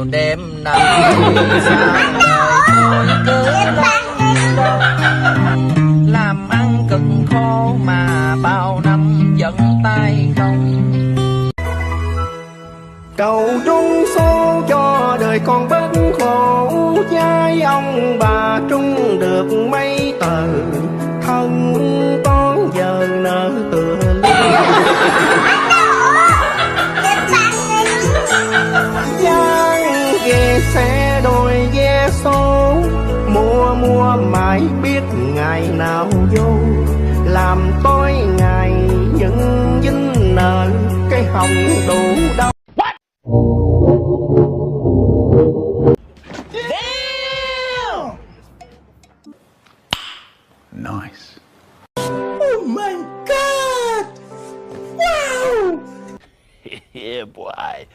nhiều đêm nằm sao đời tôi cứ làm ăn cực khổ mà bao năm vẫn tay không. Cầu trung số cho đời con bớt khổ, trái ông bà trung được mấy tờ, thân con giờ nợ tựa lưng. Giang ghê xe đôi vé số, mua mãi biết ngày nào vô, làm tối ngày những dính nợ cái hồng đủ đâu. Nice. Oh my God! Wow! Yeah, boy.